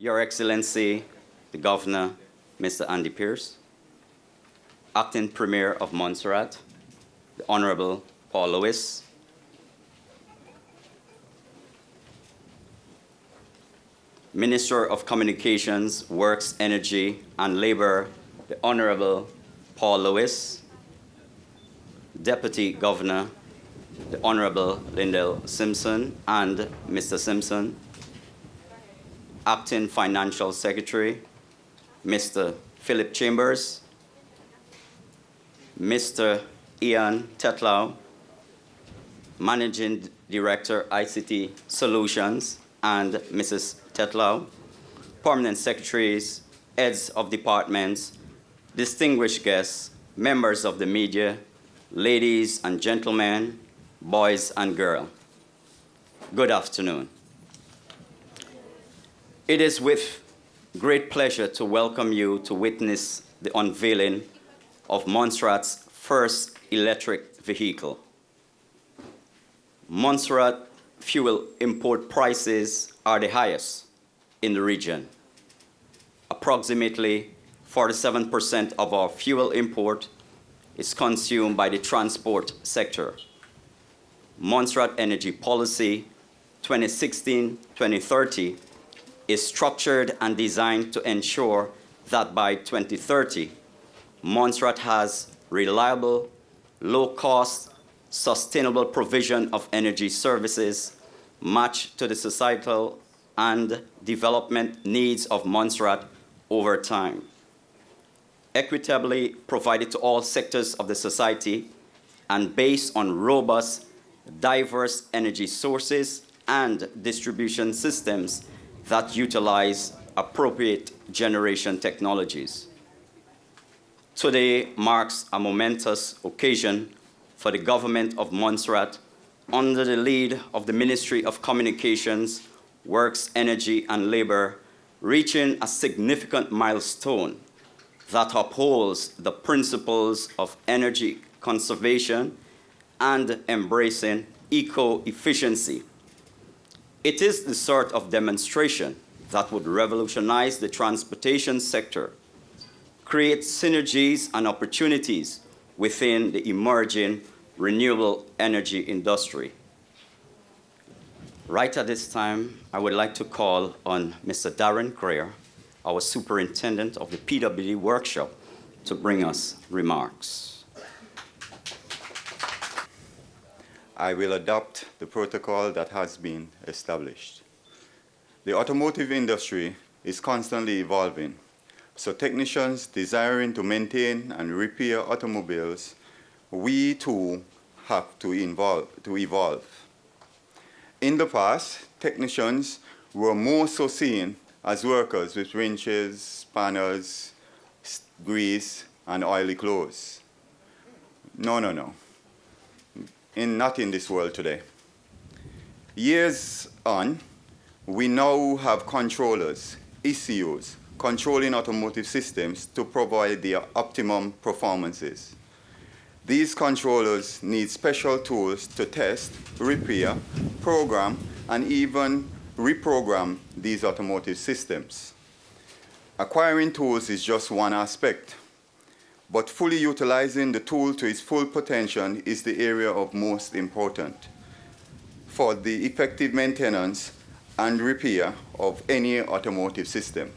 Your Excellency, the Governor, Mr. Andy Pierce, Acting Premier of Montserrat, the Honorable Paul Lewis, Minister of Communications, Works, Energy, and Labor, the Honorable Paul Lewis, Deputy Governor, the Honorable Lyndell Simpson and Mr. Simpson, Acting Financial Secretary, Mr. Philip Chambers, Mr. Ian Tetlow, Managing Director, ICT Solutions, and Mrs. Tetlow, Permanent Secretaries, Heads of Departments, distinguished guests, members of the media, ladies and gentlemen, boys and girls. Good afternoon. It is with great pleasure to welcome you to witness the unveiling of Montserrat's first electric vehicle. Montserrat fuel import prices are the highest in the region. Approximately 47% of our fuel import is consumed by the transport sector. Montserrat Energy Policy 2016-2030 is structured and designed to ensure that by 2030, Montserrat has reliable, low-cost, sustainable provision of energy services matched to the societal and development needs of Montserrat over time. Equitably provided to all sectors of the society and based on robust, diverse energy sources and distribution systems that utilize appropriate generation technologies. Today marks a momentous occasion for the government of Montserrat under the lead of the Ministry of Communications, Works, Energy, and Labor, reaching a significant milestone that upholds the principles of energy conservation and embracing eco-efficiency. It is the sort of demonstration that would revolutionize the transportation sector, create synergies and opportunities within the emerging renewable energy industry. Right at this time, I would like to call on Mr. Darren Greer, our superintendent of the PWD workshop, to bring us remarks. I will adopt the protocol that has been established. The automotive industry is constantly evolving, so technicians desiring to maintain and repair automobiles, we too have to evolve. In the past, technicians were more so seen as workers with wrenches, spanners, grease, and oily clothes. No. Not in this world today. Years on, we now have controllers, ECUs, controlling automotive systems to provide their optimum performances. These controllers need special tools to test, repair, program, and even reprogram these automotive systems. Acquiring tools is just one aspect, but fully utilizing the tool to its full potential is the area of most important for the effective maintenance and repair of any automotive system.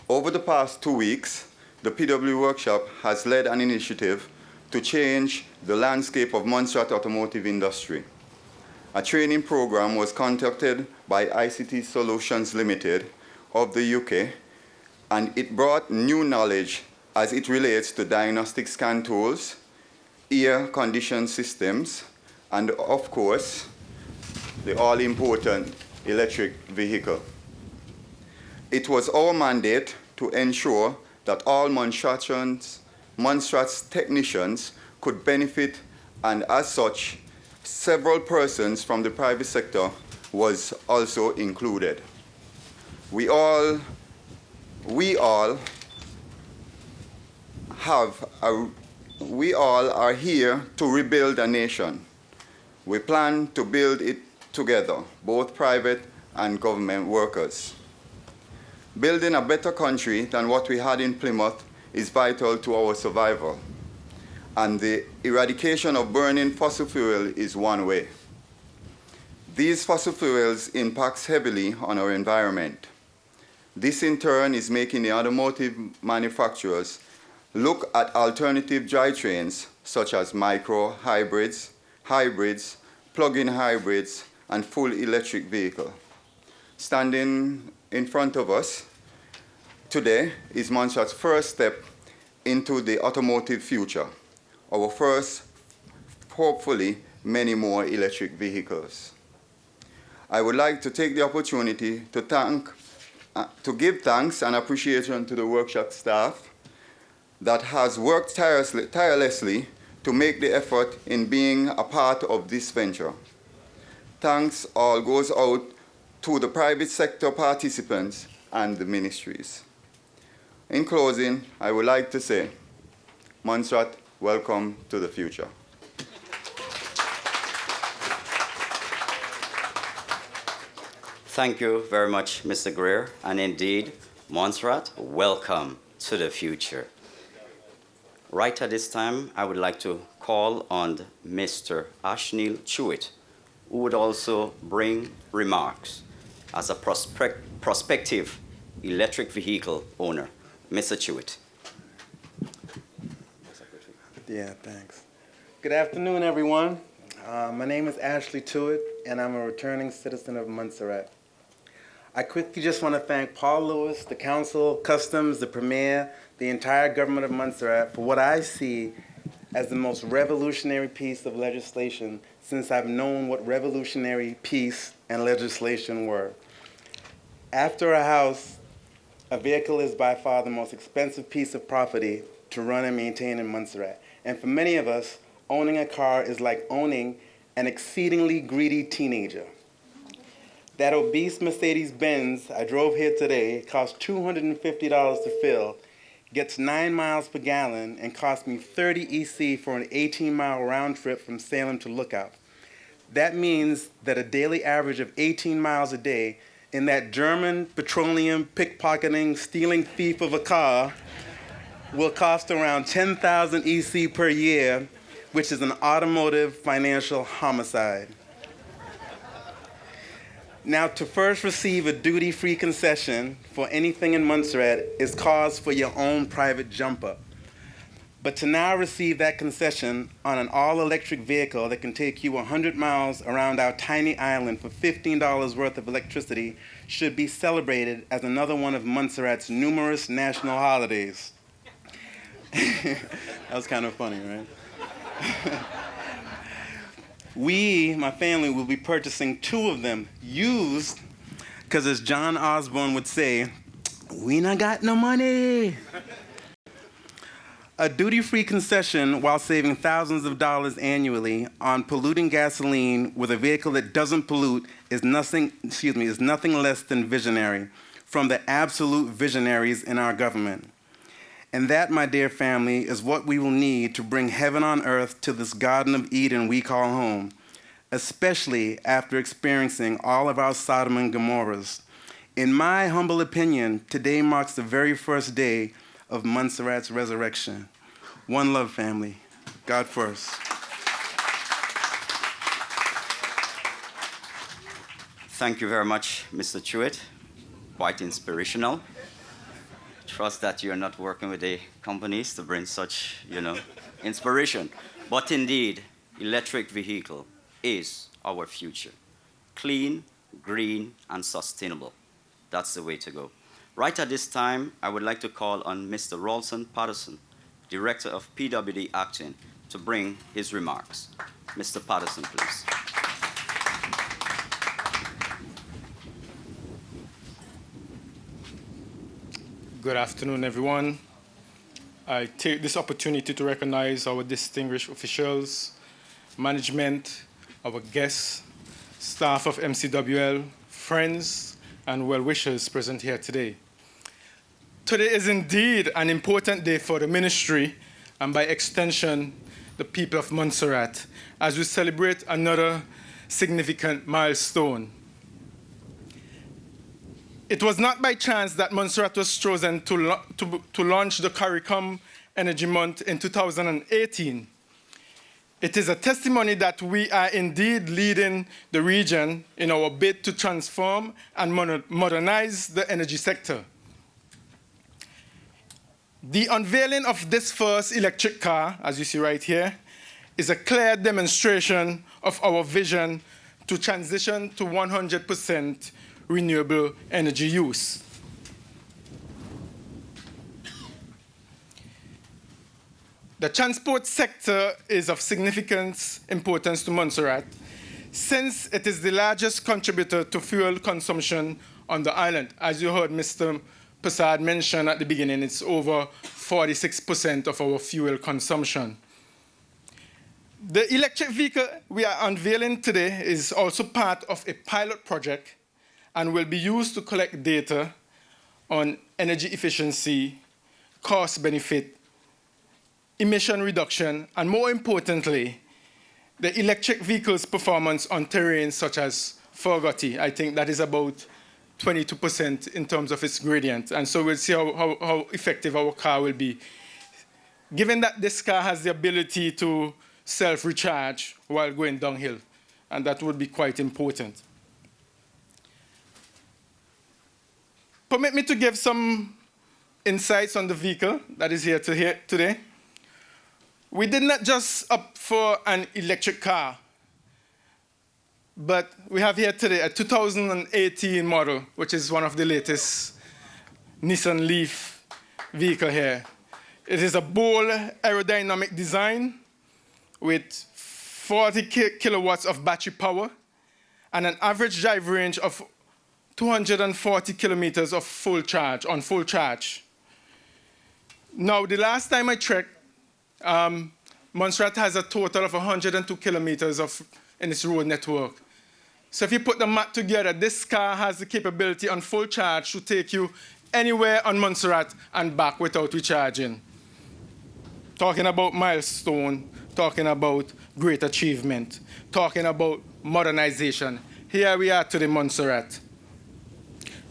Over the past 2 weeks, the PW Workshop has led an initiative to change the landscape of Montserrat automotive industry. A training program was conducted by ICT Solutions Limited of the UK, and it brought new knowledge as it relates to diagnostic scan tools, air condition systems, and of course, the all-important electric vehicle. It was our mandate to ensure that all Montserrat's technicians could benefit, and as such, several persons from the private sector was also included. We all are here to rebuild a nation. We plan to build it together, both private and government workers. Building a better country than what we had in Plymouth is vital to our survival, and the eradication of burning fossil fuel is one way. These fossil fuels impact heavily on our environment. This in turn is making the automotive manufacturers look at alternative drivetrains such as micro hybrids, plug-in hybrids, and full electric vehicle. Standing in front of us today is Montserrat's first step into the automotive future. Our first, hopefully, many more electric vehicles. I would like to take the opportunity to give thanks and appreciation to the workshop staff that has worked tirelessly to make the effort in being a part of this venture. Thanks all goes out to the private sector participants and the ministries. In closing, I would like to say, Montserrat, welcome to the future. Thank you very much, Mr. Greer. And indeed, Montserrat, welcome to the future. Right at this time, I would like to call on Mr. Ashnil Chewit, who would also bring remarks as a prospective electric vehicle owner. Mr. Chewit. Yeah, thanks. Good afternoon, everyone. My name is Ashley Tewitt, and I'm a returning citizen of Montserrat. I quickly just want to thank Paul Lewis, the Council, Customs, the Premier, the entire government of Montserrat for what I see as the most revolutionary piece of legislation since I've known what revolutionary peace and legislation were. After a house, a vehicle is by far the most expensive piece of property to run and maintain in Montserrat. And for many of us, owning a car is like owning an exceedingly greedy teenager. That obese Mercedes-Benz I drove here today cost $250 to fill, gets 9 miles per gallon, and cost me 30 EC for an 18-mile round trip from Salem to Lookout. That means that a daily average of 18 miles a day in that German petroleum pickpocketing, stealing thief of a car will cost around 10,000 EC per year, which is an automotive financial homicide. Now, to first receive a duty-free concession for anything in Montserrat is cause for your own private jump-up. But to now receive that concession on an all-electric vehicle that can take you 100 miles around our tiny island for $15 worth of electricity should be celebrated as another one of Montserrat's numerous national holidays. That was kind of funny, right? We, my family, will be purchasing 2 of them used, because as John Osborne would say, we not got no money. A duty-free concession while saving thousands of dollars annually on polluting gasoline with a vehicle that doesn't pollute is nothing less than visionary from the absolute visionaries in our government. And that, my dear family, is what we will need to bring heaven on earth to this Garden of Eden we call home, especially after experiencing all of our Sodom and Gomorrahs. In my humble opinion, today marks the very first day of Montserrat's resurrection. One love, family. God first. Thank you very much, Mr. Chewit. Quite inspirational. Trust that you're not working with the companies to bring such, inspiration. But indeed, electric vehicle is our future. Clean, green, and sustainable. That's the way to go. Right at this time, I would like to call on Mr. Ralston Patterson, Director of PWD Acting, to bring his remarks. Mr. Patterson, please. Good afternoon, everyone. I take this opportunity to recognize our distinguished officials, management, our guests, staff of MCWEL, friends, and well-wishers present here today. Today is indeed an important day for the ministry and by extension, the people of Montserrat, as we celebrate another significant milestone. It was not by chance that Montserrat was chosen to launch the CARICOM Energy Month in 2018. It is a testimony that we are indeed leading the region in our bid to transform and modernize the energy sector. The unveiling of this first electric car, as you see right here, is a clear demonstration of our vision to transition to 100% renewable energy use. The transport sector is of significant importance to Montserrat, since it is the largest contributor to fuel consumption on the island. As you heard Mr. Prasad mention at the beginning, it's over 46% of our fuel consumption. The electric vehicle we are unveiling today is also part of a pilot project and will be used to collect data on energy efficiency, cost benefit, emission reduction, and more importantly, the electric vehicle's performance on terrains such as Forgotti. I think that is about 22% in terms of its gradient. And so we'll see how effective our car will be. Given that this car has the ability to self-recharge while going downhill, and that would be quite important. Permit me to give some insights on the vehicle that is here today. We did not just opt for an electric car, but we have here today a 2018 model, which is one of the latest Nissan Leaf vehicle here. It is a bold aerodynamic design with 40 kilowatts of battery power and an average drive range of 240 kilometers of full charge, on full charge. Now, the last time I checked, Montserrat has a total of 102 kilometers in its road network. So if you put the math together, this car has the capability on full charge to take you anywhere on Montserrat and back without recharging. Talking about milestone, talking about great achievement, talking about modernization. Here we are today, Montserrat.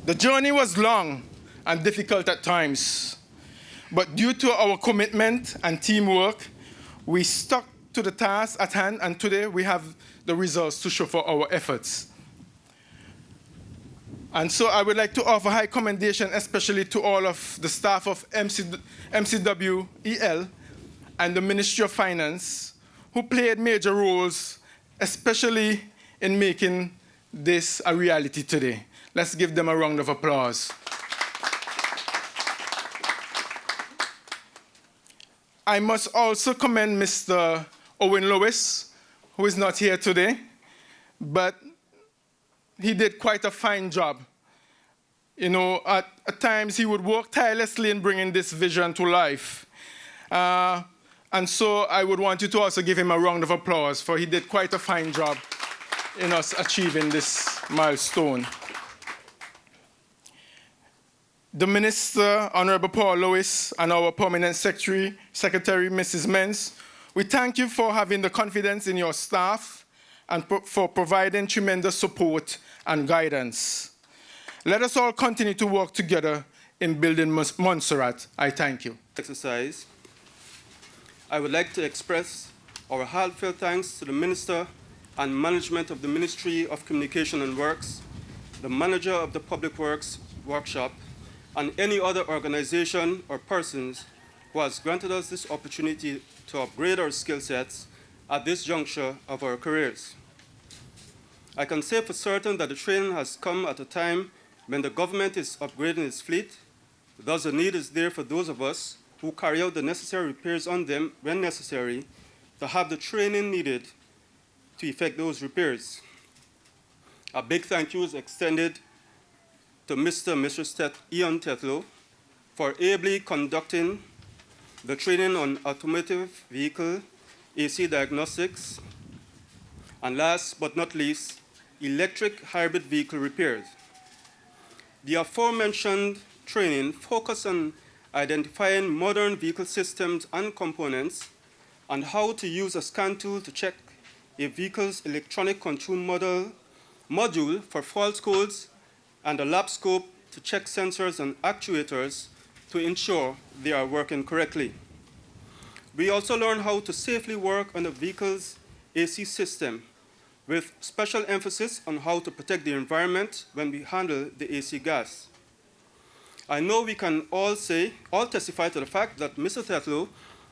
The journey was long and difficult at times, but due to our commitment and teamwork, we stuck to the task at hand, and today we have the results to show for our efforts. And so I would like to offer high commendation, especially to all of the staff of MCWEL and the Ministry of Finance, who played major roles, especially in making this a reality today. Let's give them a round of applause. I must also commend Mr. Owen Lewis, who is not here today, but he did quite a fine job. You know, at times he would work tirelessly in bringing this vision to life. And so I would want you to also give him a round of applause, for he did quite a fine job in us achieving this milestone. The Minister, Honorable Paul Lewis, and our Permanent Secretary, Mrs. Menz, we thank you for having the confidence in your staff and for providing tremendous support and guidance. Let us all continue to work together in building Montserrat. I thank you. Exercise. I would like to express our heartfelt thanks to the Minister and management of the Ministry of Communication and Works, the manager of the Public Works Workshop, and any other organization or persons who has granted us this opportunity to upgrade our skill sets at this juncture of our careers. I can say for certain that the training has come at a time when the government is upgrading its fleet. Thus, the need is there for those of us who carry out the necessary repairs on them when necessary to have the training needed to effect those repairs. A big thank you is extended to Mr. and Mrs. Ian Tetlow for ably conducting the training on automotive vehicle AC diagnostics, and last but not least, electric hybrid vehicle repairs. The aforementioned training focused on identifying modern vehicle systems and components and how to use a scan tool to check a vehicle's electronic control module for fault codes and a lap scope to check sensors and actuators to ensure they are working correctly. We also learn how to safely work on a vehicle's AC system, with special emphasis on how to protect the environment when we handle the AC gas. I know we can all testify to the fact that Mr. Tetlow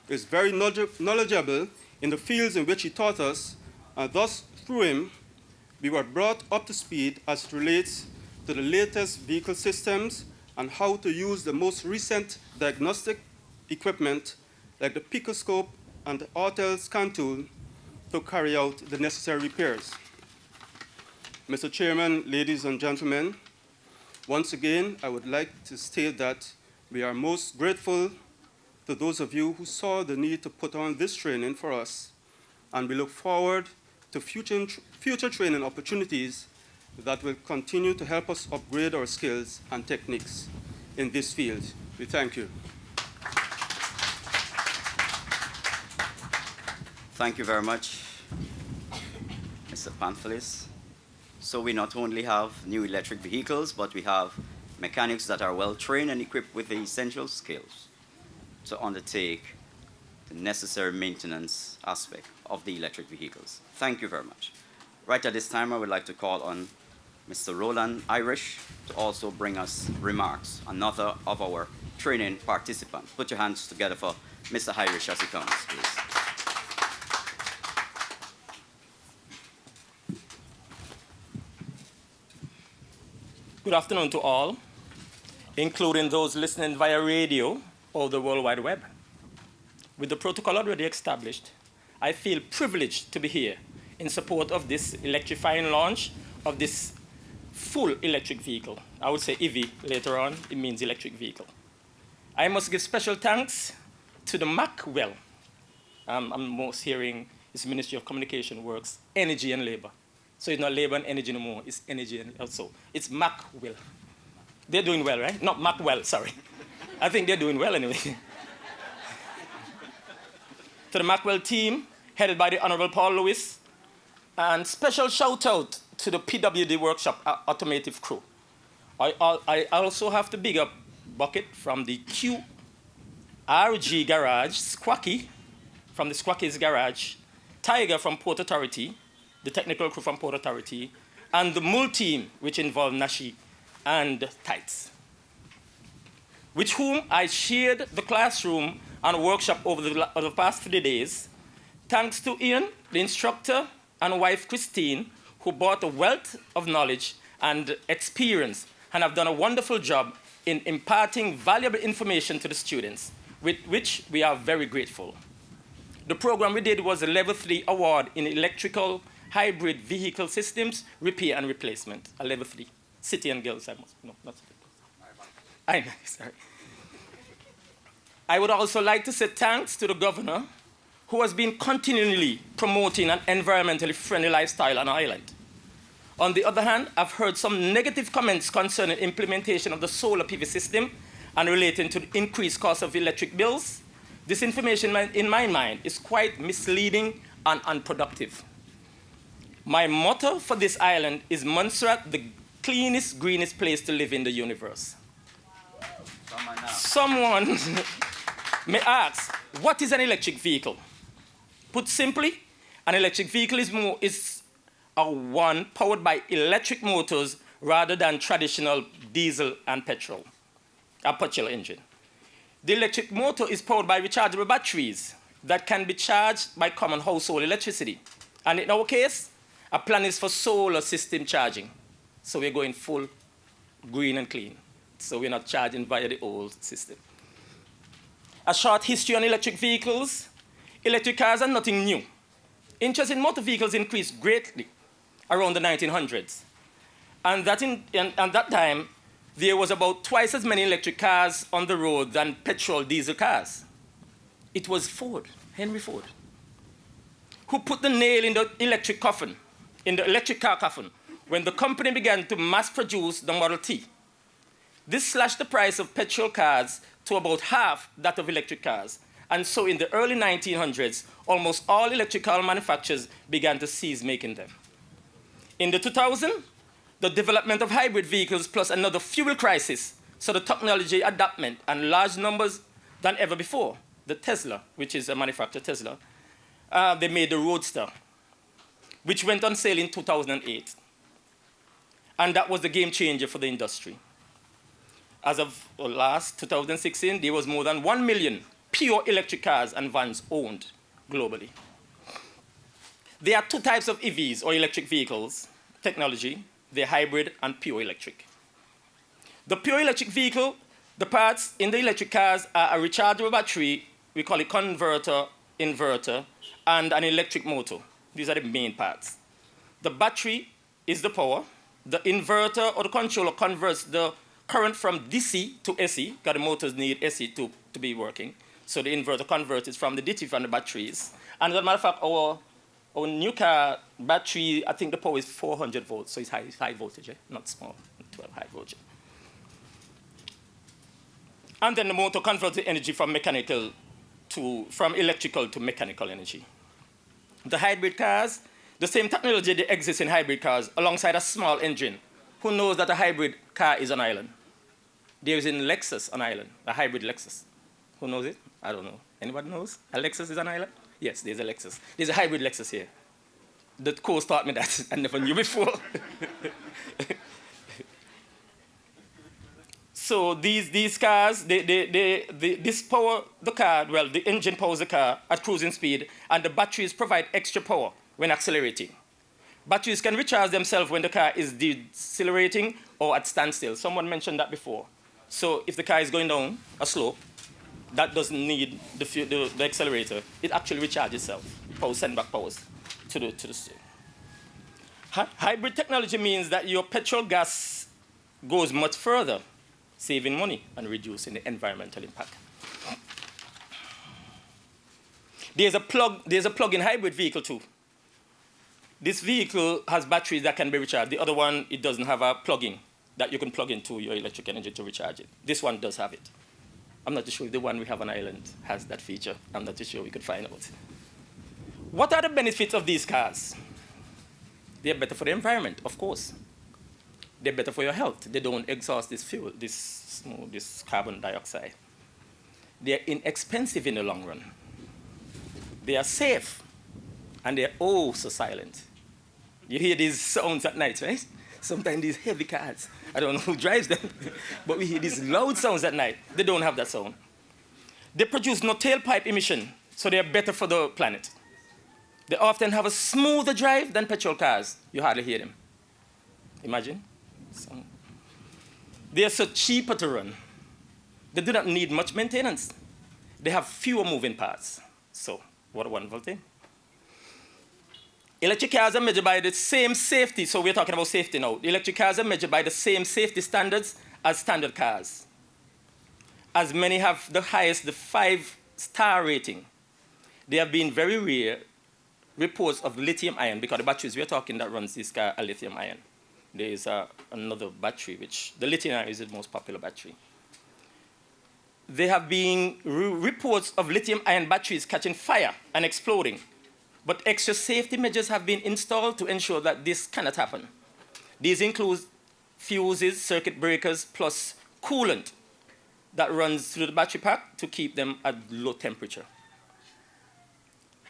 is very knowledgeable in the fields in which he taught us, and thus, through him, we were brought up to speed as it relates to the latest vehicle systems and how to use the most recent diagnostic equipment like the picoscope and the Autel scan tool to carry out the necessary repairs. Mr. Chairman, ladies and gentlemen, once again, I would like to state that we are most grateful to those of you who saw the need to put on this training for us, and we look forward to future training opportunities that will continue to help us upgrade our skills and techniques in this field. We thank you. Thank you very much, Mr. Panthalis. So we not only have new electric vehicles, but we have mechanics that are well trained and equipped with the essential skills to undertake the necessary maintenance aspect of the electric vehicles. Thank you very much. Right at this time, I would like to call on Mr. Roland Irish to also bring us remarks, another of our training participants. Put your hands together for Mr. Irish as he comes, please. Good afternoon to all, including those listening via radio or the World Wide Web. With the protocol already established, I feel privileged to be here in support of this electrifying launch of this full electric vehicle. I would say EV later on, it means electric vehicle. I must give special thanks to the MCWEL. I'm most hearing it's Ministry of Communication Works, Energy and Labor. So it's not labor and energy anymore, it's energy and also. It's MCWEL. They're doing well, right? Not MCWEL, sorry. I think they're doing well anyway. To the MCWEL team, headed by the Honorable Paul Lewis, and special shout out to the PWD Workshop automotive crew. I also have to big up Bucket from the QRG Garage, Squacky from the Squacky's Garage, Tiger from Port Authority, the technical crew from Port Authority, and the MUL team, which involved Nashi and Tights, with whom I shared the classroom and workshop over the past 3 days, thanks to Ian, the instructor, and wife Christine, who brought a wealth of knowledge and experience and have done a wonderful job in imparting valuable information to the students, with which we are very grateful. The program we did was a Level 3 award in electrical hybrid vehicle systems, repair and replacement, a Level 3. City and girls, no, not city. I know, sorry. I would also like to say thanks to the governor, who has been continually promoting an environmentally friendly lifestyle on our island. On the other hand, I've heard some negative comments concerning implementation of the solar PV system and relating to the increased cost of electric bills. This information, in my mind, is quite misleading and unproductive. My motto for this island is Montserrat, the cleanest, greenest place to live in the universe. Someone may ask, what is an electric vehicle? Put simply, an electric vehicle is a one powered by electric motors rather than traditional diesel and petrol, a petrol engine. The electric motor is powered by rechargeable batteries that can be charged by common household electricity. And in our case, our plan is for solar system charging. So we're going full green and clean. So we're not charging via the old system. A short history on electric vehicles. Electric cars are nothing new. Interest in motor vehicles increased greatly around the 1900s. And that time, there was about twice as many electric cars on the road than petrol diesel cars. It was Ford, Henry Ford, who put the nail in the electric coffin, in the electric car coffin, when the company began to mass produce the Model T. This slashed the price of petrol cars to about half that of electric cars. And so in the early 1900s, almost all electric car manufacturers began to cease making them. In the 2000s, the development of hybrid vehicles plus another fuel crisis, so the technology adaptment and large numbers than ever before. The Tesla, which is a manufacturer, Tesla, they made the Roadster, which went on sale in 2008. And that was the game changer for the industry. As of last 2016, there was more than 1 million pure electric cars and vans owned globally. There are two types of EVs, or electric vehicles, technology. They're hybrid and pure electric. The pure electric vehicle, the parts in the electric cars are a rechargeable battery, we call it converter, inverter, and an electric motor. These are the main parts. The battery is the power. The inverter or the controller converts the current from DC to AC, because the motors need AC to be working. So the inverter converts it from the DC from the batteries. And as a matter of fact, our new car battery, I think the power is 400 volts, so it's high voltage, not small, 12 high voltage. And then the motor converts the energy from electrical to mechanical energy. The hybrid cars, the same technology that exists in hybrid cars alongside a small engine. Who knows that a hybrid car is an island? There is in Lexus an island, a hybrid Lexus. Who knows it? I don't know. Anybody knows? A Lexus is an island? Yes, there's a Lexus. There's a hybrid Lexus here. The course taught me that. I never knew before. So these cars, this power the car, well, the engine powers the car at cruising speed, and the batteries provide extra power when accelerating. Batteries can recharge themselves when the car is decelerating or at standstill. Someone mentioned that before. So if the car is going down a slope, that doesn't need the accelerator. It actually recharges itself. Send back powers to the hybrid technology means that your petrol gas goes much further, saving money and reducing the environmental impact. There's a plug-in hybrid vehicle too. This vehicle has batteries that can be recharged. The other one, it doesn't have a plug-in that you can plug into your electric energy to recharge it. This one does have it. I'm not too sure if the one we have on island has that feature. I'm not too sure we could find out. What are the benefits of these cars? They're better for the environment, of course. They're better for your health. They don't exhaust this fuel, this carbon dioxide. They're inexpensive in the long run. They are safe, and they're oh so silent. You hear these sounds at night, right? Sometimes these heavy cars, I don't know who drives them, but we hear these loud sounds at night. They don't have that sound. They produce no tailpipe emission, so they're better for the planet. They often have a smoother drive than petrol cars. You hardly hear them. Imagine. They are so cheaper to run. They do not need much maintenance. They have fewer moving parts. So, what a wonderful thing. Electric cars are measured by the same safety, so we're talking about safety now. Electric cars are measured by the same safety standards as standard cars. As many have the highest, the 5-star rating. There have been very rare reports of lithium ion, because the batteries we're talking that runs this car are lithium ion. There is another battery, which the lithium ion is the most popular battery. There have been reports of lithium ion batteries catching fire and exploding. But extra safety measures have been installed to ensure that this cannot happen. These include fuses, circuit breakers, plus coolant that runs through the battery pack to keep them at low temperature.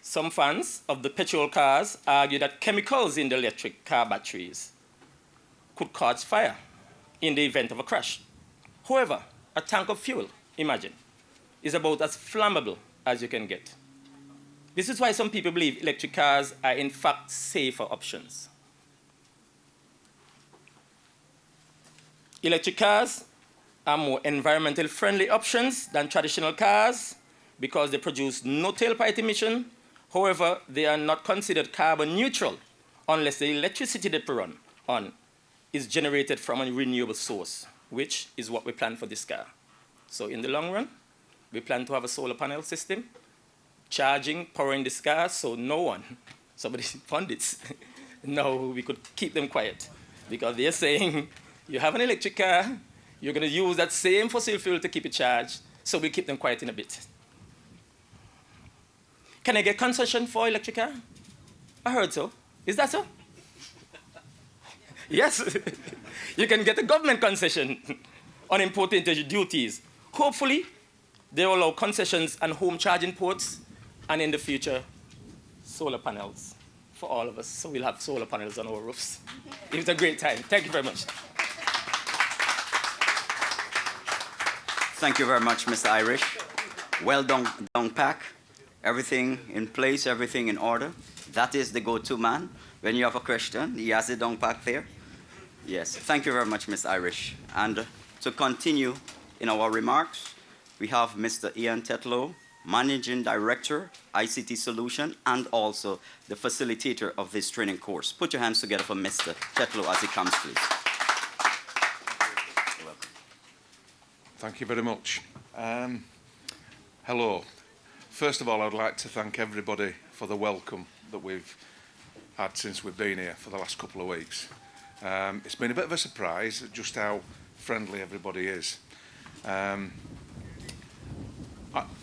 Some fans of the petrol cars argue that chemicals in the electric car batteries could cause fire in the event of a crash. However, a tank of fuel, imagine, is about as flammable as you can get. This is why some people believe electric cars are in fact safer options. Electric cars are more environmentally friendly options than traditional cars because they produce no tailpipe emission. However, they are not considered carbon neutral unless the electricity they run on is generated from a renewable source, which is what we plan for this car. So in the long run, we plan to have a solar panel system, charging, powering this car, so no one, somebody pundits, no, we could keep them quiet. Because they're saying, you have an electric car, you're going to use that same fossil fuel to keep it charged, so we keep them quiet in a bit. Can I get concession for electric car? I heard so. Is that so? Yes, you can get a government concession on imported duties. Hopefully, they will allow concessions and home charging ports, and in the future, solar panels for all of us. So we'll have solar panels on our roofs. It was a great time. Thank you very much. Thank you very much, Mr. Irish. Well done, Pack. Everything in place, everything in order. That is the go-to man. When you have a question, he has it down pack there. Yes, thank you very much, Mr. Irish. And to continue in our remarks, we have Mr. Ian Tetlow, Managing Director, ICT Solution, and also the facilitator of this training course. Put your hands together for Mr. Tetlow as he comes, please. Welcome. Thank you very much. Hello. First of all, I'd like to thank everybody for the welcome that we've had since we've been here for the last couple of weeks. It's been a bit of a surprise at just how friendly everybody is.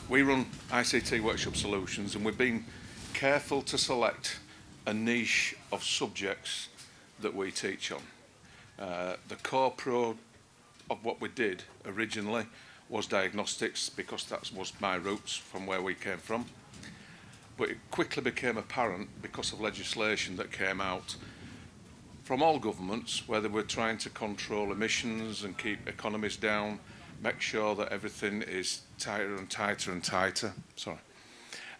We run ICT Workshop Solutions, and we've been careful to select a niche of subjects that we teach on. The core pro of what we did originally was diagnostics, because that was my roots from where we came from. But it quickly became apparent, because of legislation that came out from all governments, where they were trying to control emissions and keep economies down, make sure that everything is tighter and tighter and tighter.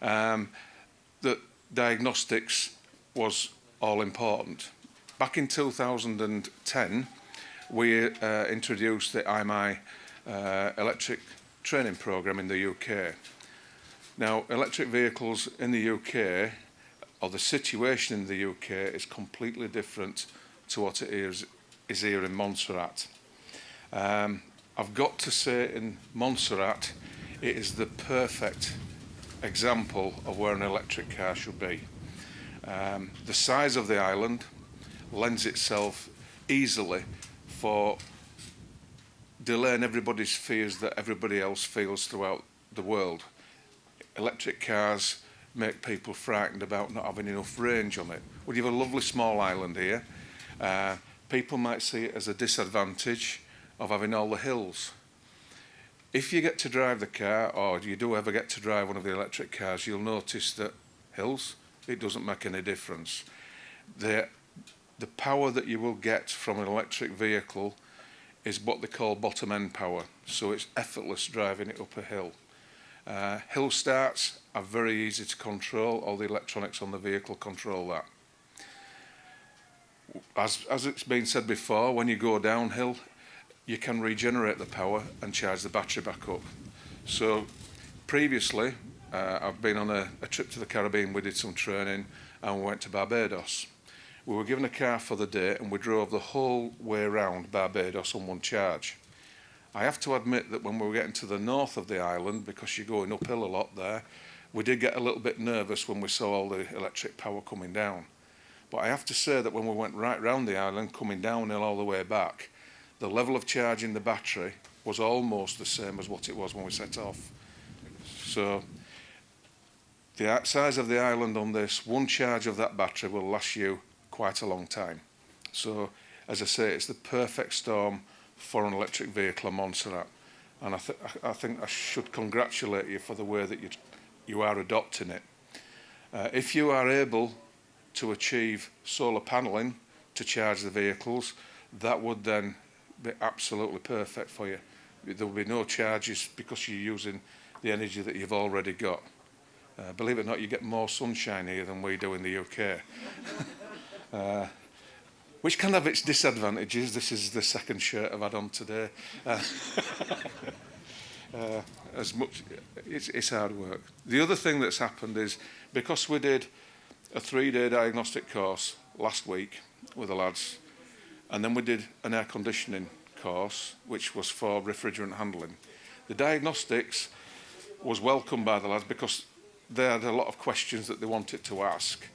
That diagnostics was all important. Back in 2010, we introduced the IMI electric training programme in the UK. Now, electric vehicles in the UK, or the situation in the UK, is completely different to what it is here in Montserrat. I've got to say, in Montserrat, it is the perfect example of where an electric car should be. The size of the island lends itself easily for delaying everybody's fears that everybody else feels throughout the world. Electric cars make people frightened about not having enough range on it. Well, you have a lovely small island here. People might see it as a disadvantage of having all the hills. If you get to drive the car, or you do ever get to drive one of the electric cars, you'll notice that hills, it doesn't make any difference. The power that you will get from an electric vehicle is what they call bottom end power, so it's effortless driving it up a hill. Hill starts are very easy to control. All the electronics on the vehicle control that. As it's been said before, when you go downhill, you can regenerate the power and charge the battery back up. So previously, I've been on a trip to the Caribbean. We did some training and we went to Barbados. We were given a car for the day and we drove the whole way around Barbados on one charge. I have to admit that when we were getting to the north of the island, because you're going uphill a lot there, we did get a little bit nervous when we saw all the electric power coming down. But I have to say that when we went right round the island, coming downhill all the way back, the level of charging the battery was almost the same as what it was when we set off. So the size of the island on this, one charge of that battery will last you quite a long time. So, as I say, it's the perfect storm for an electric vehicle on Montserrat. And I think I should congratulate you for the way that you are adopting it. If you are able to achieve solar panelling to charge the vehicles, that would then be absolutely perfect for you. There will be no charges because you're using the energy that you've already got. Believe it or not, you get more sunshine here than we do in the UK. Which can have its disadvantages. This is the second shirt I've had on today. It's hard work. The other thing that's happened is, because we did a 3-day diagnostic course last week with the lads, and then we did an air conditioning course, which was for refrigerant handling. The diagnostics was welcomed by the lads because they had a lot of questions that they wanted to ask.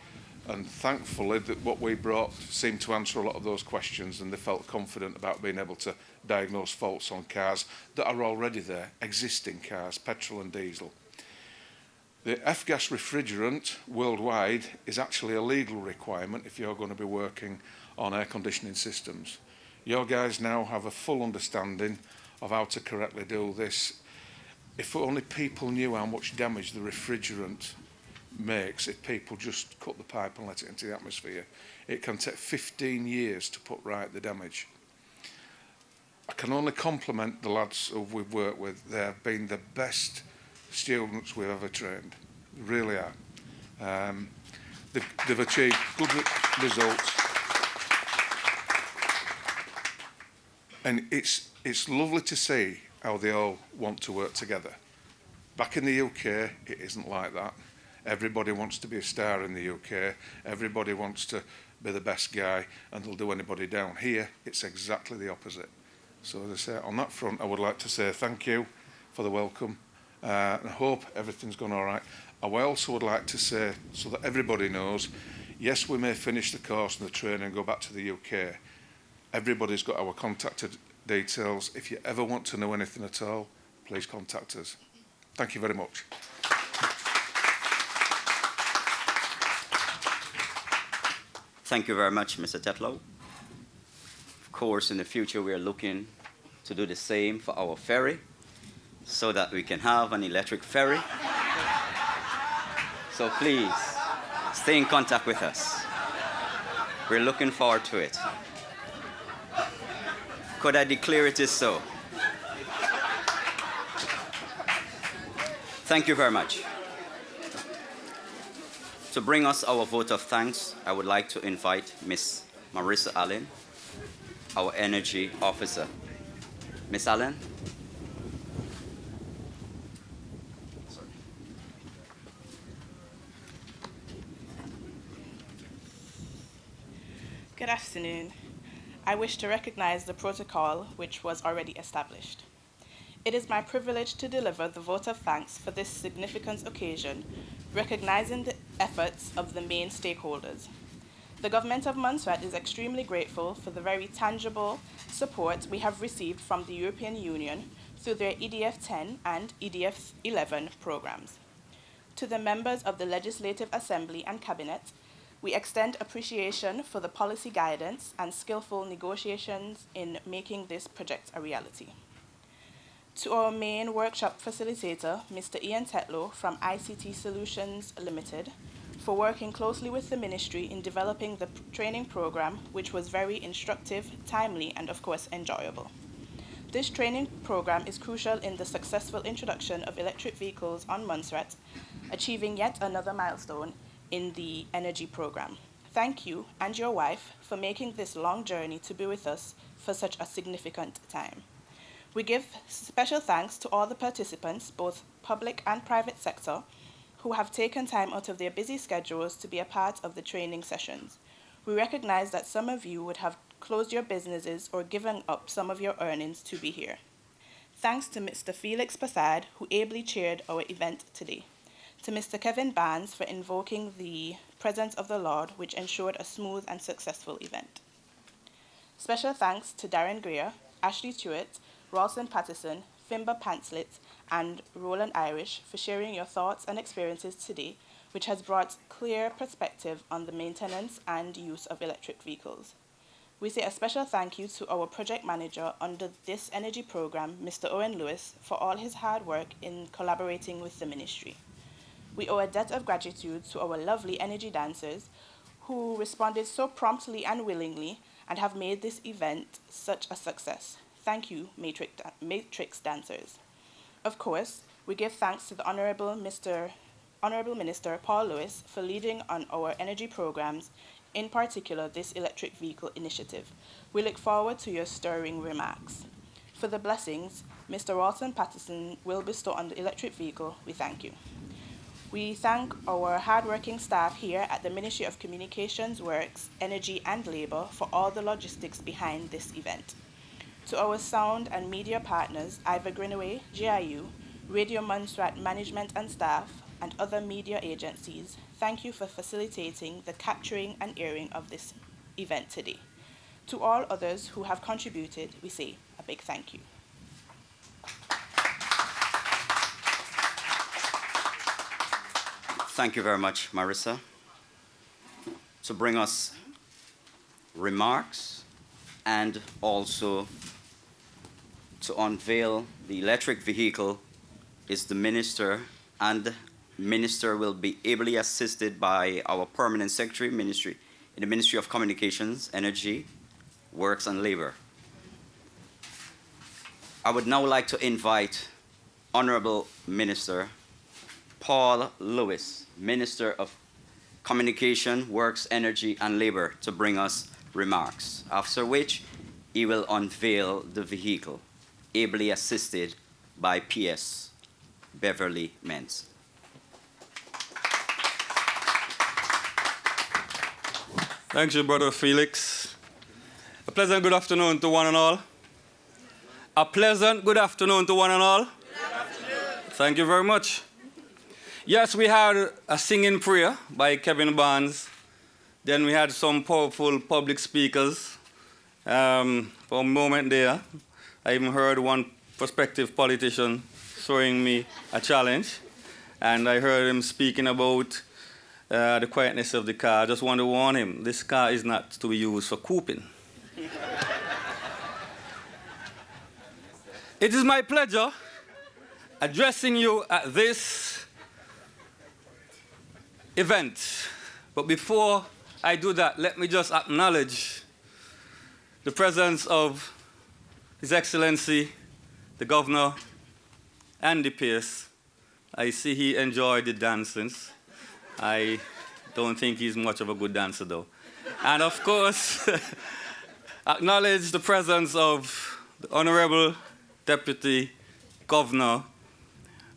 And thankfully, that what we brought seemed to answer a lot of those questions, and they felt confident about being able to diagnose faults on cars that are already there, existing cars, petrol and diesel. The F-gas refrigerant worldwide is actually a legal requirement if you're going to be working on air conditioning systems. Your guys now have a full understanding of how to correctly do this. If only people knew how much damage the refrigerant makes if people just cut the pipe and let it into the atmosphere. It can take 15 years to put right the damage. I can only compliment the lads who we've worked with. They have been the best students we've ever trained. They really are. They've achieved good results. And it's lovely to see how they all want to work together. Back in the UK, it isn't like that. Everybody wants to be a star in the UK. Everybody wants to be the best guy, and they'll do anybody down. Here, it's exactly the opposite. So as I say, on that front, I would like to say thank you for the welcome, and I hope everything's gone all right. I also would like to say, so that everybody knows, yes, we may finish the course and the training and go back to the UK. Everybody's got our contact details. If you ever want to know anything at all, please contact us. Thank you very much. Thank you very much, Mr. Tetlow. Of course, in the future, we are looking to do the same for our ferry so that we can have an electric ferry. So please, stay in contact with us. We're looking forward to it. Could I declare it is so? Thank you very much. To bring us our vote of thanks, I would like to invite Ms. Marissa Allen, our energy officer. Ms. Allen? Good afternoon. I wish to recognize the protocol which was already established. It is my privilege to deliver the vote of thanks for this significant occasion, recognizing the efforts of the main stakeholders. The Government of Montserrat is extremely grateful for the very tangible support we have received from the European Union through their EDF 10 and EDF 11 programs. To the members of the Legislative Assembly and Cabinet, we extend appreciation for the policy guidance and skillful negotiations in making this project a reality. To our main workshop facilitator, Mr. Ian Tetlow from ICT Solutions Limited, for working closely with the Ministry in developing the training program, which was very instructive, timely, and of course enjoyable. This training program is crucial in the successful introduction of electric vehicles on Montserrat, achieving yet another milestone in the energy program. Thank you and your wife for making this long journey to be with us for such a significant time. We give special thanks to all the participants, both public and private sector, who have taken time out of their busy schedules to be a part of the training sessions. We recognize that some of you would have closed your businesses or given up some of your earnings to be here. Thanks to Mr. Felix Passad, who ably chaired our event today. To Mr. Kevin Barnes for invoking the presence of the Lord, which ensured a smooth and successful event. Special thanks to Darren Greer, Ashley Stewart, Ralston Patterson, Fimber Pantslit, and Roland Irish for sharing your thoughts and experiences today, which has brought clear perspective on the maintenance and use of electric vehicles. We say a special thank you to our project manager under this energy program, Mr. Owen Lewis, for all his hard work in collaborating with the ministry. We owe a debt of gratitude to our lovely energy dancers who responded so promptly and willingly and have made this event such a success. Thank you, Matrix dancers. Of course, we give thanks to the Honourable Minister Paul Lewis for leading on our energy programs, in particular this electric vehicle initiative. We look forward to your stirring remarks. For the blessings Mr. Ralston Patterson will bestow on the electric vehicle, we thank you. We thank our hardworking staff here at the Ministry of Communications, Works, Energy and Labour for all the logistics behind this event. To our sound and media partners, Ivor Greenaway, GIU, Radio Montserrat management and staff, and other media agencies, thank you for facilitating the capturing and airing of this event today. To all others who have contributed, we say a big thank you. Thank you very much, Marissa. To bring us remarks and also to unveil the electric vehicle is the minister, and the minister will be ably assisted by our permanent secretary in the Ministry of Communications, Energy, Works and Labor. I would now like to invite Honorable Minister Paul Lewis, Minister of Communication, Works, Energy and Labor, to bring us remarks, after which he will unveil the vehicle, ably assisted by PS Beverly Mentz. Thank you, Brother Felix. A pleasant good afternoon to one and all. A pleasant good afternoon to one and all. Good afternoon. Thank you very much. Yes, we had a singing prayer by Kevin Barnes. Then we had some powerful public speakers. For a moment there, I even heard one prospective politician throwing me a challenge. And I heard him speaking about the quietness of the car. I just want to warn him, this car is not to be used for cooping. It is my pleasure addressing you at this event. But before I do that, let me just acknowledge the presence of His Excellency, the Governor, and the PS. I see he enjoyed the dancings. I don't think he's much of a good dancer, though. And of course, acknowledge the presence of the Honorable Deputy Governor,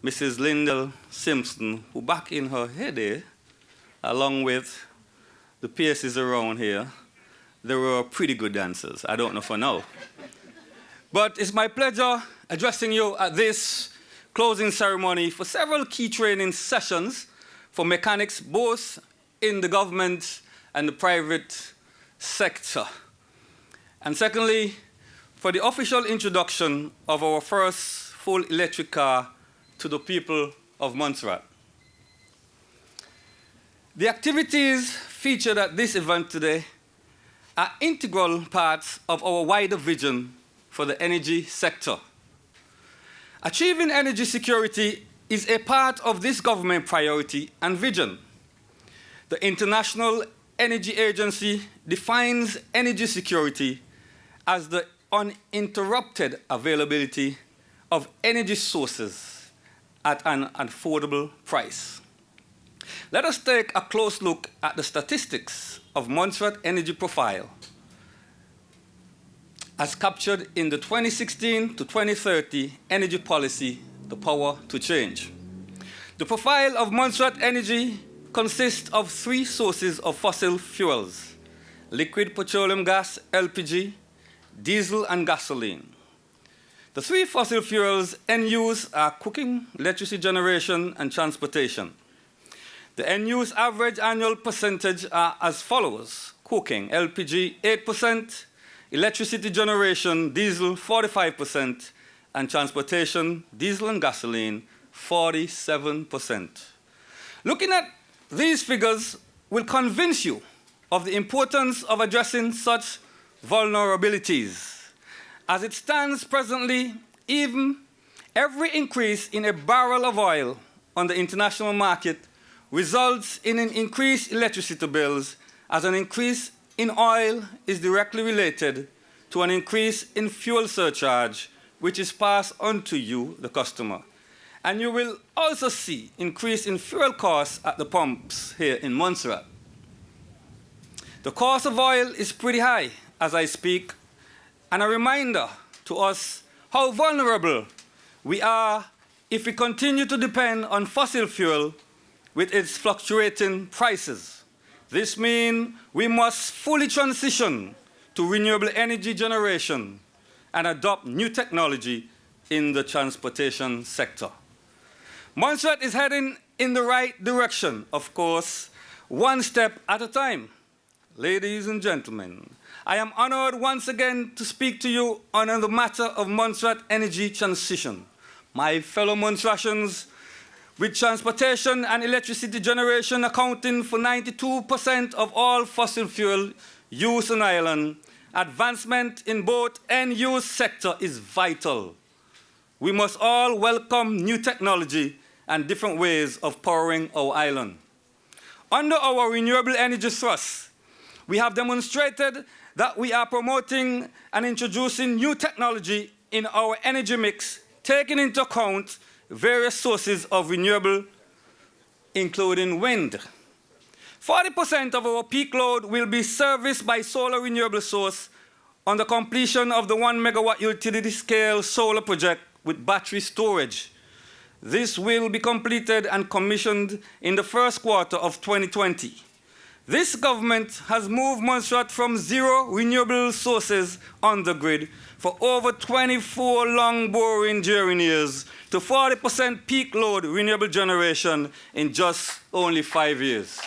Mrs. Lyndall Simpson, who back in her heyday, along with the PSs around here, they were pretty good dancers. I don't know for now. But it's my pleasure addressing you at this closing ceremony for several key training sessions for mechanics, both in the government and the private sector. And secondly, for the official introduction of our first full electric car to the people of Montserrat. The activities featured at this event today are integral parts of our wider vision for the energy sector. Achieving energy security is a part of this government priority and vision. The International Energy Agency defines energy security as the uninterrupted availability of energy sources at an affordable price. Let us take a close look at the statistics of Montserrat Energy Profile as captured in the 2016 to 2030 Energy Policy, The Power to Change. The profile of Montserrat Energy consists of three sources of fossil fuels: liquid petroleum gas, LPG, diesel and gasoline. The three fossil fuels in use are cooking, electricity generation, and transportation. The end-use average annual percentage are as follows: cooking, LPG 8%, electricity generation, diesel 45%, and transportation, diesel and gasoline 47%. Looking at these figures will convince you of the importance of addressing such vulnerabilities. As it stands presently, even every increase in a barrel of oil on the international market results in an increased electricity bills, as an increase in oil is directly related to an increase in fuel surcharge, which is passed on to you, the customer. And you will also see increase in fuel costs at the pumps here in Montserrat. The cost of oil is pretty high as I speak, and a reminder to us how vulnerable we are if we continue to depend on fossil fuel with its fluctuating prices. This means we must fully transition to renewable energy generation and adopt new technology in the transportation sector. Montserrat is heading in the right direction, of course, one step at a time. Ladies and gentlemen, I am honored once again to speak to you on the matter of Montserrat energy transition. My fellow Montserratians, with transportation and electricity generation accounting for 92% of all fossil fuel use on island, advancement in both end-use sector is vital. We must all welcome new technology and different ways of powering our island. Under our renewable energy thrust, we have demonstrated that we are promoting and introducing new technology in our energy mix, taking into account various sources of renewable, including wind. 40% of our peak load will be serviced by solar renewable source on the completion of the 1 megawatt utility scale solar project with battery storage. This will be completed and commissioned in the first quarter of 2020. This government has moved Montserrat from 0 renewable sources on the grid for over 24 long boring during years to 40% peak load renewable generation in just only 5 years.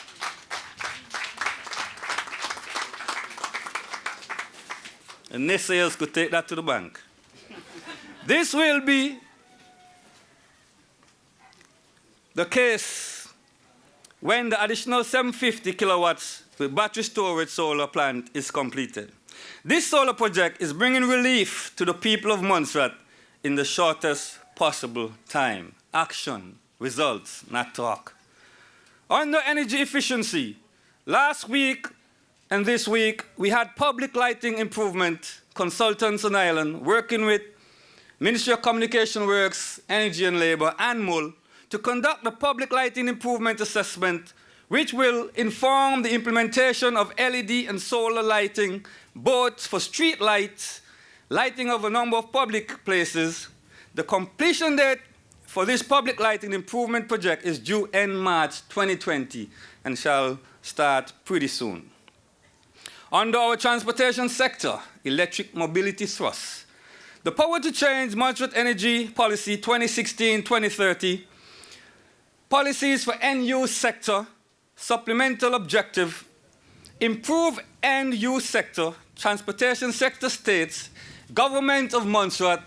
And naysayers could take that to the bank. This will be the case when the additional 750 kilowatts with battery storage solar plant is completed. This solar project is bringing relief to the people of Montserrat in the shortest possible time. Action, results, not talk. Under energy efficiency, last week and this week, we had public lighting improvement consultants on island working with Ministry of Communication Works, Energy and Labour, and MCWEL to conduct the public lighting improvement assessment, which will inform the implementation of LED and solar lighting, both for street lights, lighting of a number of public places. The completion date for this public lighting improvement project is due in March 2020 and shall start pretty soon. Under our transportation sector, electric mobility thrust, the Power to Change Montserrat Energy Policy 2016-2030, policies for end-use sector, supplemental objective, improve end-use sector, transportation sector states, government of Montserrat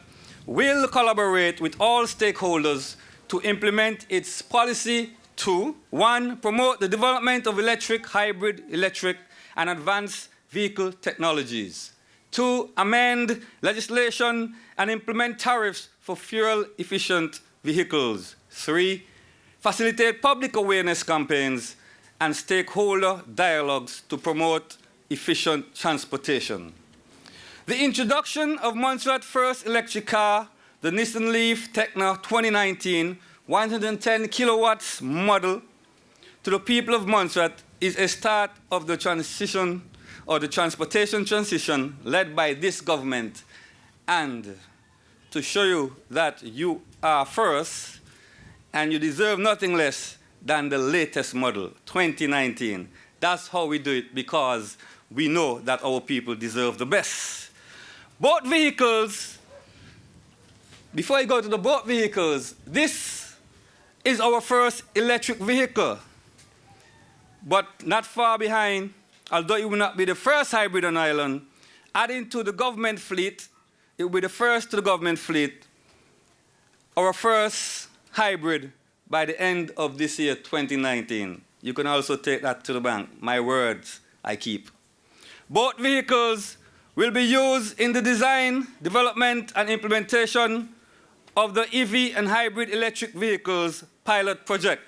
will collaborate with all stakeholders to implement its policy to, 1, promote the development of electric, hybrid, electric, and advanced vehicle technologies. 2, amend legislation and implement tariffs for fuel-efficient vehicles. 3, facilitate public awareness campaigns and stakeholder dialogues to promote efficient transportation. The introduction of Montserrat's first electric car, the Nissan Leaf Tecna 2019 110 kilowatts model, to the people of Montserrat is a start of the transition or the transportation transition led by this government. And to show you that you are first and you deserve nothing less than the latest model, 2019. That's how we do it, because we know that our people deserve the best. Both vehicles, before I go to the both vehicles, this is our first electric vehicle, but not far behind, although it will not be the first hybrid on island, adding to the government fleet, it will be the first to the government fleet, our first hybrid by the end of this year, 2019. You can also take that to the bank. My words, I keep. Both vehicles will be used in the design, development, and implementation of the EV and hybrid electric vehicles pilot project,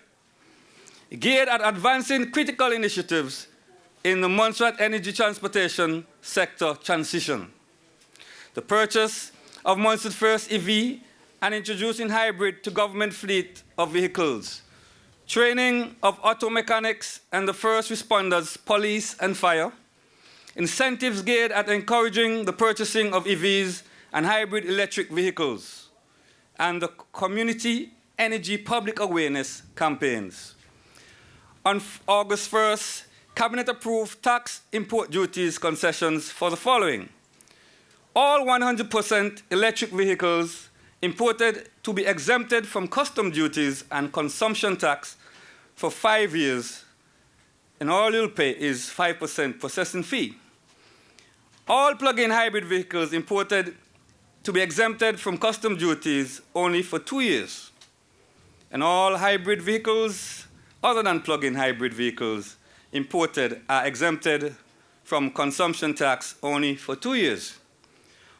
geared at advancing critical initiatives in the Montserrat energy transportation sector transition. The purchase of Montserrat's first EV and introducing hybrid to government fleet of vehicles, training of auto mechanics and the first responders, police and fire, incentives geared at encouraging the purchasing of EVs and hybrid electric vehicles, and the community energy public awareness campaigns. On August 1st, Cabinet approved tax import duties concessions for the following: all 100% electric vehicles imported to be exempted from custom duties and consumption tax for 5 years, and all you'll pay is 5% processing fee. All plug-in hybrid vehicles imported to be exempted from custom duties only for 2 years. and all hybrid vehicles, other than plug-in hybrid vehicles, imported are exempted from consumption tax only for 2 years.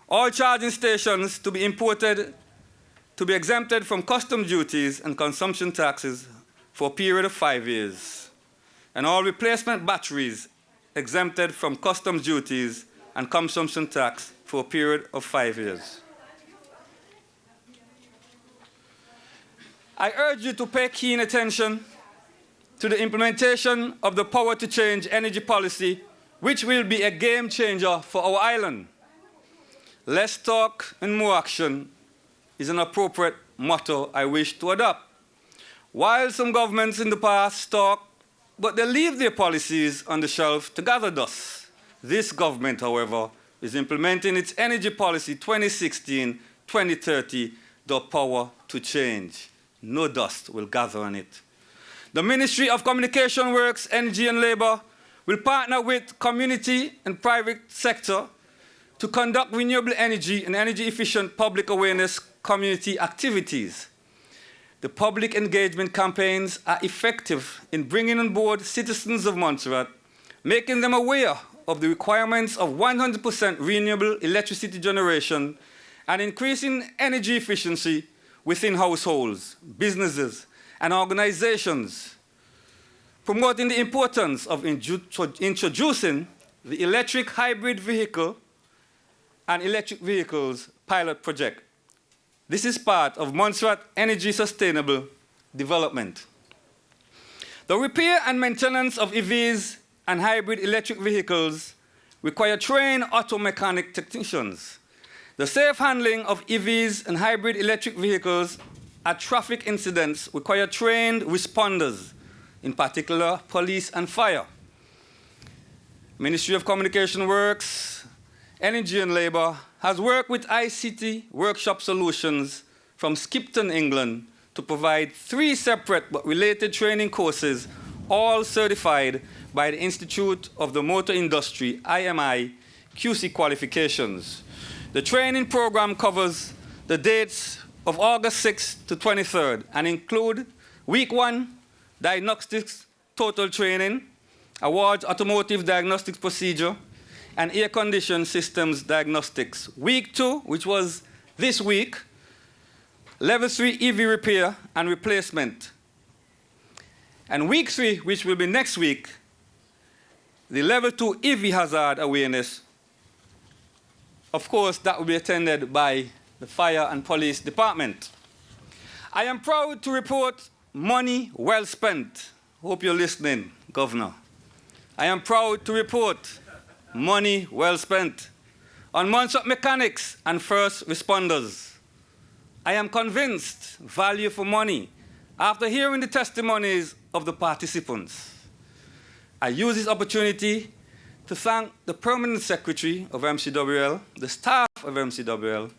All charging stations to be imported to be exempted from custom duties and consumption taxes for a period of 5 years. And all replacement batteries exempted from customs duties and consumption tax for a period of 5 years. I urge you to pay keen attention to the implementation of the Power to Change energy policy, which will be a game changer for our island. Less talk and more action is an appropriate motto I wish to adopt. While some governments in the past talk, but they leave their policies on the shelf to gather dust, this government, however, is implementing its energy policy 2016-2030, the Power to Change. No dust will gather on it. The Ministry of Communication Works, Energy and Labour will partner with community and private sector to conduct renewable energy and energy-efficient public awareness community activities. The public engagement campaigns are effective in bringing on board citizens of Montserrat, making them aware of the requirements of 100% renewable electricity generation and increasing energy efficiency within households, businesses, and organizations, promoting the importance of introducing the electric hybrid vehicle and electric vehicles pilot project. This is part of Montserrat Energy Sustainable Development. The repair and maintenance of EVs and hybrid electric vehicles require trained auto mechanic technicians. The safe handling of EVs and hybrid electric vehicles at traffic incidents require trained responders, in particular police and fire. Ministry of Communication Works, Energy and Labour has worked with ICT Workshop Solutions from Skipton, England, to provide 3 separate but related training courses, all certified by the Institute of the Motor Industry, IMI, QC qualifications. The training program covers the dates of August 6th to 23rd and include week 1, diagnostics total training, awards automotive diagnostics procedure, and air condition systems diagnostics. Week 2, which was this week, level 3 EV repair and replacement. And week 3, which will be next week, the level 2 EV hazard awareness. Of course, that will be attended by the fire and police department. I am proud to report money well spent. Hope you're listening, Governor. I am proud to report money well spent on Montserrat mechanics and first responders. I am convinced value for money after hearing the testimonies of the participants. I use this opportunity to thank the Permanent Secretary of MCWEL, the staff of MCWEL,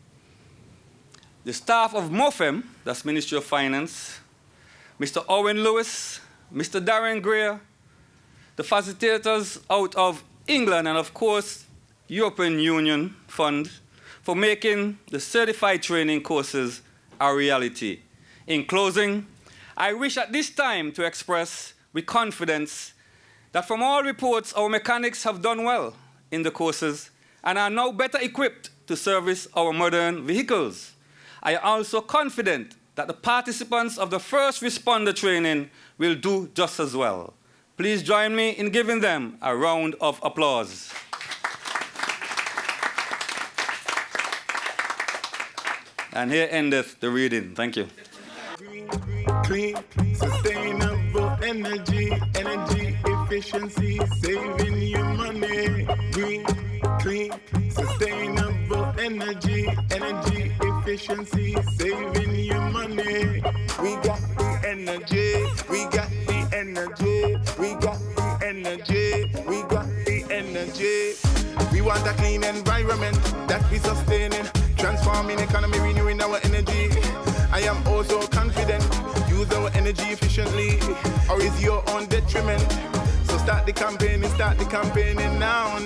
the staff of MOFEM, that's Ministry of Finance, Mr. Owen Lewis, Mr. Darren Greer, the facilitators out of England, and of course, European Union Fund, for making the certified training courses a reality. In closing, I wish at this time to express with confidence that from all reports, our mechanics have done well in the courses and are now better equipped to service our modern vehicles. I am also confident that the participants of the first responder training will do just as well. Please join me in giving them a round of applause. And here endeth the reading. Thank you. Clean, sustainable energy, energy efficiency, saving you money. Green, clean, sustainable energy, energy efficiency, saving you money. We got the energy, we got the energy, we got the energy, we got the energy. We want a clean environment that we sustaining, transforming economy, renewing our energy. I am also confident, use our energy efficiently, or is your own detriment? So start the campaigning now.